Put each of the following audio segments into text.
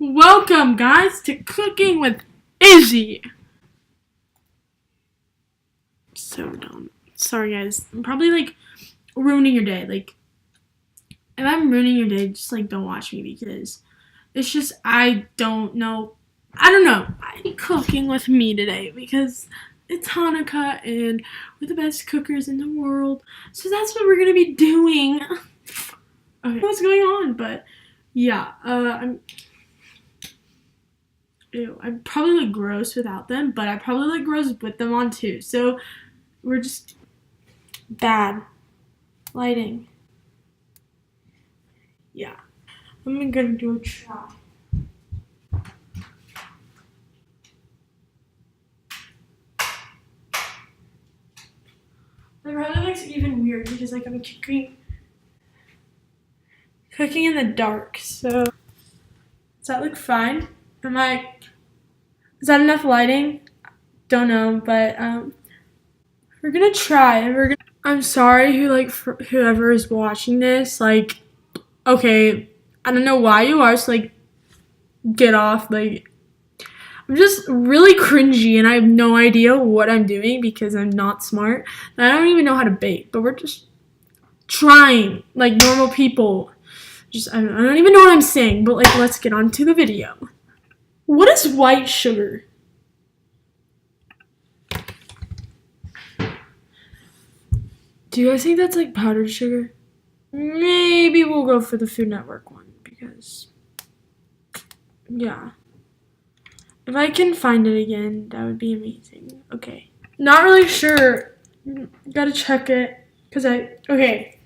Welcome, guys, to Cooking with Izzy. So dumb. Sorry, guys. I'm probably ruining your day. If I'm ruining your day, just don't watch me because it's just I don't know. I don't know. I'm cooking with me today because it's Hanukkah and we're the best cookers in the world. So that's what we're gonna be doing. Okay, what's going on? But yeah, I'm probably gross without them, but I probably look gross with them on too. So we're just bad lighting. Yeah, I'm gonna do a try. It probably looks even weird because I'm cooking in the dark. So does that look fine? Is that enough lighting? Don't know, but we're gonna try. I'm sorry whoever is watching this. Okay, I don't know why you are. So get off. I'm just really cringy and I have no idea what I'm doing because I'm not smart. And I don't even know how to bake, but we're just trying like normal people. I don't even know what I'm saying, but let's get on to the video. What is white sugar? Do you guys think that's powdered sugar? Maybe we'll go for the Food Network one because, yeah. If I can find it again, that would be amazing. Okay. Not really sure. Gotta check it. Okay.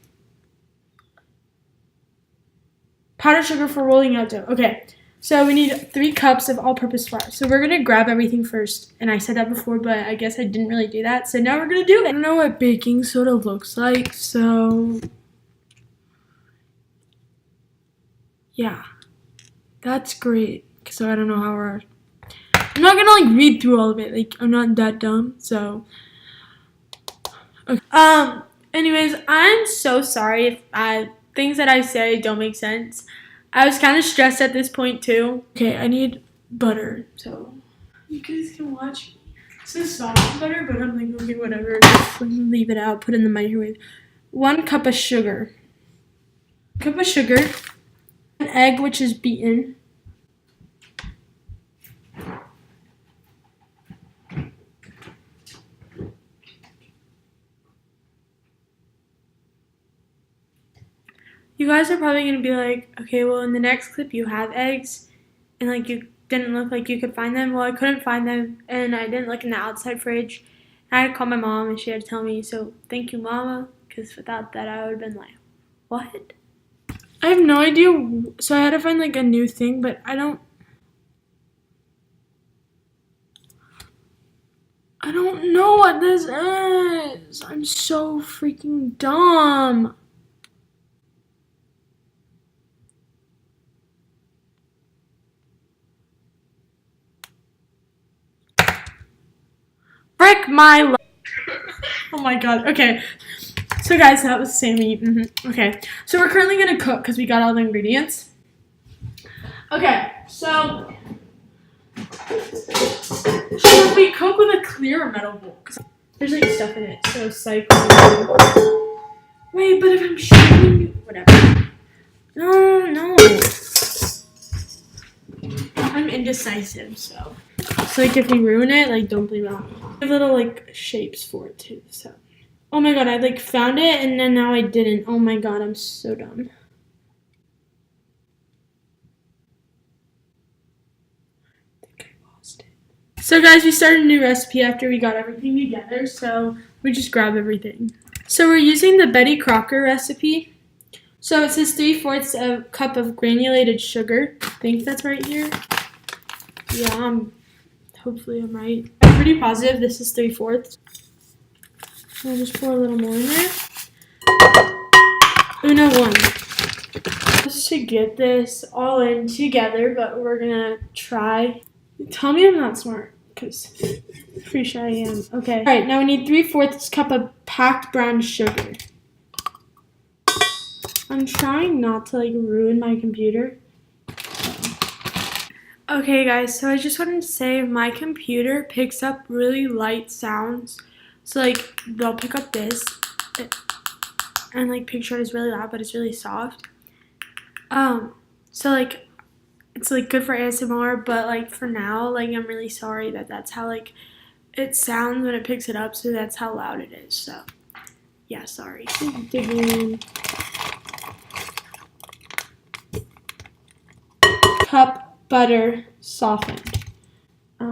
Powdered sugar for rolling out dough. Okay. So we need 3 cups of all-purpose flour. So we're gonna grab everything first. And I said that before, but I guess I didn't really do that. So now we're gonna do it. I don't know what baking soda looks like, so yeah. That's great. So I don't know how I'm not gonna read through all of it. I'm not that dumb, so okay. Anyways, I'm so sorry if things that I say don't make sense. I was kind of stressed at this point too. Okay, I need butter, so you guys can watch me. This is soft butter, but I'm okay, whatever. Just leave it out, put it in the microwave. 1 cup of sugar. 1 cup of sugar. An egg which is beaten. You guys are probably going to be like, okay, well, in the next clip you have eggs, and you didn't look like you could find them. Well, I couldn't find them, and I didn't look in the outside fridge. I had to call my mom, and she had to tell me, so thank you, Mama, because without that, I would have been like, what? I have no idea, so I had to find a new thing, but I don't know what this is. I'm so freaking dumb. Frick my life. Oh my god. Okay. So guys, that was Sammy. Okay. So we're currently gonna cook because we got all the ingredients. Okay. So should we cook with a clear or metal bowl? Because there's stuff in it. So cycle. Wait, but if I'm showing you, whatever. No. I'm indecisive, so if we ruin it, don't blame it on me. I have little shapes for it too, so. Oh my god, I found it and then now I didn't. Oh my god, I'm so dumb. I think I lost it. So guys, we started a new recipe after we got everything together, so we just grab everything. So we're using the Betty Crocker recipe. So it says 3/4 of a cup of granulated sugar. I think that's right here. Yeah, hopefully I'm right. I'm pretty positive this is 3/4. I'll just pour a little more in there. Uno one. Just to get this all in together, but we're gonna try. Tell me I'm not smart, because pretty sure I am. Okay. All right, now we need 3/4 cup of packed brown sugar. I'm trying not to ruin my computer. Okay guys, so I just wanted to say my computer picks up really light sounds. So like they'll pick up this and like picture it is really loud but it's really soft. So like it's like good for ASMR, but like for now, like I'm really sorry that that's how like it sounds when it picks it up, so that's how loud it is. So yeah, sorry. Digging. Cup butter softened. I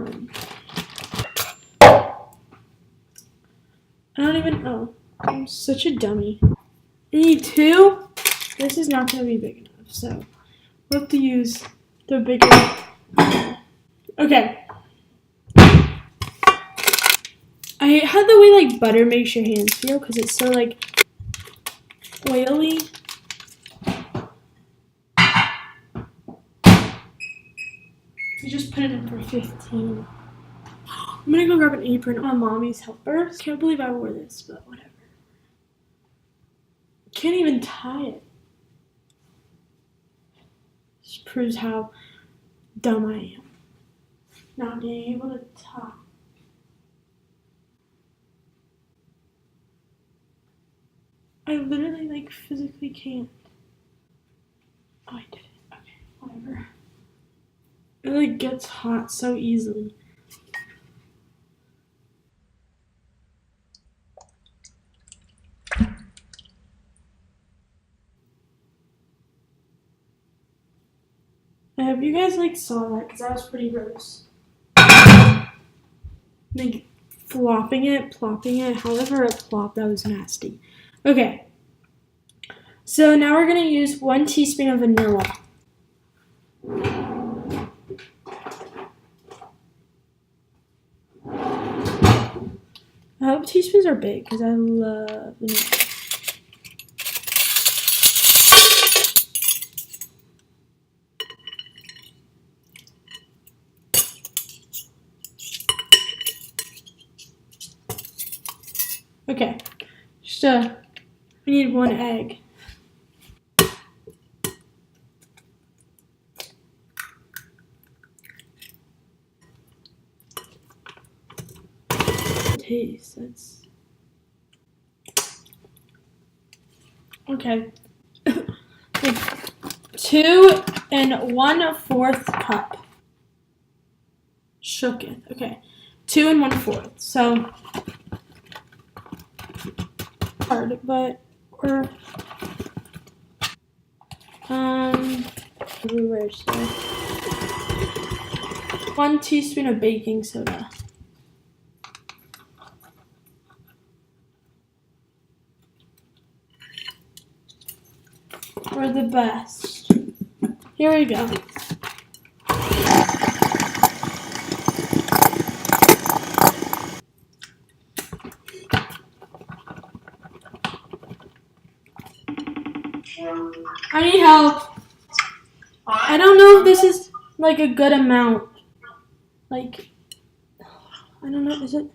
don't even know. I'm such a dummy. I need 2. This is not going to be big enough, so we'll have to use the bigger. Okay. I hate how the way like butter makes your hands feel because it's so like oily. You just put it in for 15. I'm gonna go grab an apron. My mommy's helper. Can't believe I wore this, but whatever. Can't even tie it. Just proves how dumb I am. Not being able to tie. I literally like physically can't. Oh, I did it. Okay, whatever. It like gets hot so easily. I hope you guys like saw that because that was pretty gross. Like flopping it, plopping it, however it plopped, that was nasty. Okay. So now we're gonna use 1 teaspoon of vanilla. I hope teaspoons are big because I love vanilla. Okay, we need 1 egg. Taste, that's okay. Like 2 1/4 cup. Shooketh. Okay, 2 1/4. So hard, but we're everywhere. So 1 teaspoon of baking soda. We're the best. Here we go. I need help. I don't know if this is like a good amount. Like, I don't know. Is it?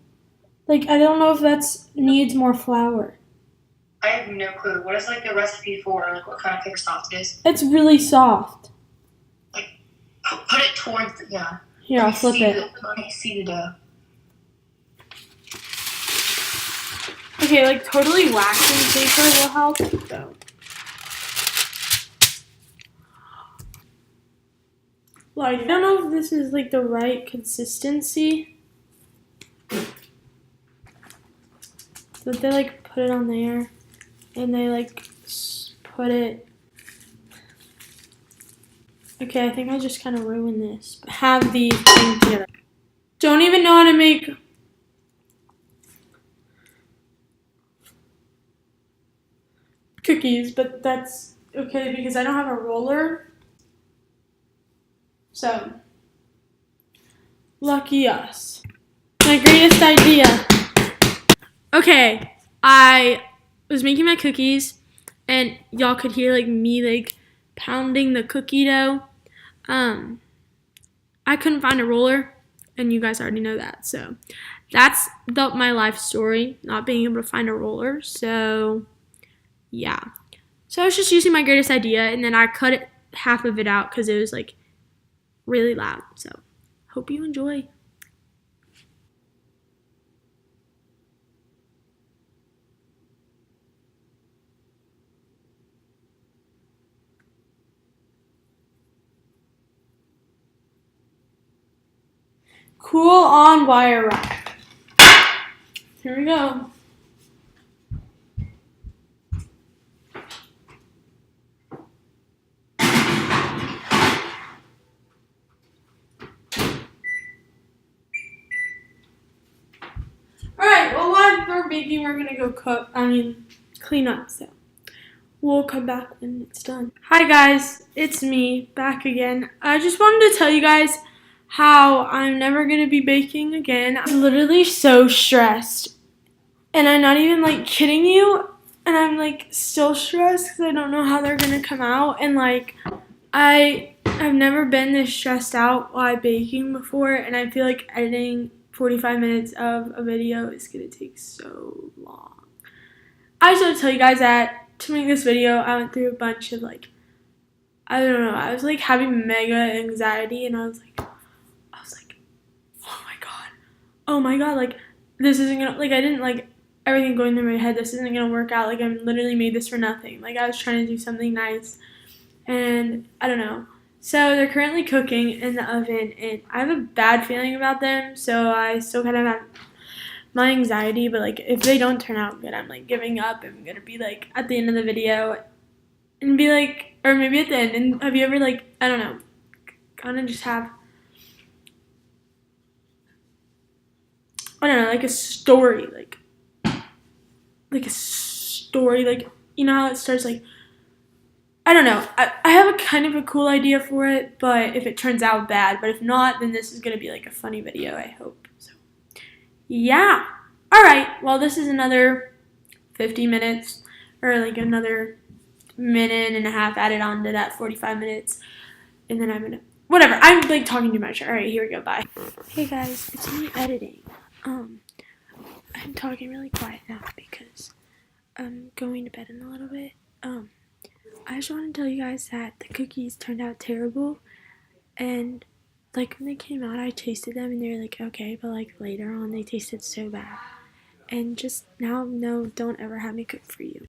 Like, I don't know if that's needs more flour. I have no clue. What is like the recipe for? Like what kind of thick sauce it is? It's really soft. Like, put it towards yeah. Here, I'll flip it. Let me see the dough. Okay, like totally waxing paper will help. So. Like, I don't know if this is like the right consistency. But they like put it on there and they like put it. Okay, I think I just kind of ruined this. Have these things together. Don't even know how to make cookies, but that's okay because I don't have a roller. So, lucky us. My greatest idea. Okay, I was making my cookies and y'all could hear like me like pounding the cookie dough. I couldn't find a roller and you guys already know that. So that's my life story, not being able to find a roller. So yeah. So I was just using my greatest idea and then I cut half of it out because it was like really loud. So hope you enjoy. Cool on wire rack. Here we go. Alright, well while we're baking, we're gonna go clean up, so we'll come back when it's done. Hi guys, it's me, back again. I just wanted to tell you guys how I'm never gonna be baking again. I'm literally so stressed. And I'm not even like kidding you. And I'm like still stressed because I don't know how they're gonna come out. And like I've never been this stressed out while baking before, and I feel like editing 45 minutes of a video is gonna take so long. I just want to tell you guys that to make this video, I went through a bunch of like, I don't know, I was like having mega anxiety, and I was like, oh my god, like this isn't gonna, like I didn't like everything going through my head, this isn't gonna work out, like I'm literally made this for nothing. Like I was trying to do something nice, and I don't know. So they're currently cooking in the oven, and I have a bad feeling about them, so I still kind of have my anxiety, but like if they don't turn out good, I'm like giving up. I'm gonna be like at the end of the video and be like, or maybe at the end, and have you ever like, I don't know, kind of just have, I don't know, like a story, like a story, like, you know how it starts like, I don't know. I have a kind of a cool idea for it, but if it turns out bad, but if not, then this is going to be like a funny video, I hope. So, yeah. All right. Well, this is another 50 minutes, or like another minute and a half added on to that 45 minutes. And then I'm going to, whatever. I'm like talking too much. All right, here we go. Bye. Hey guys, it's me editing. I'm talking really quiet now because I'm going to bed in a little bit. I just want to tell you guys that the cookies turned out terrible, and like when they came out, I tasted them and they were like okay, but like later on they tasted so bad. And just now, no, don't ever have me cook for you.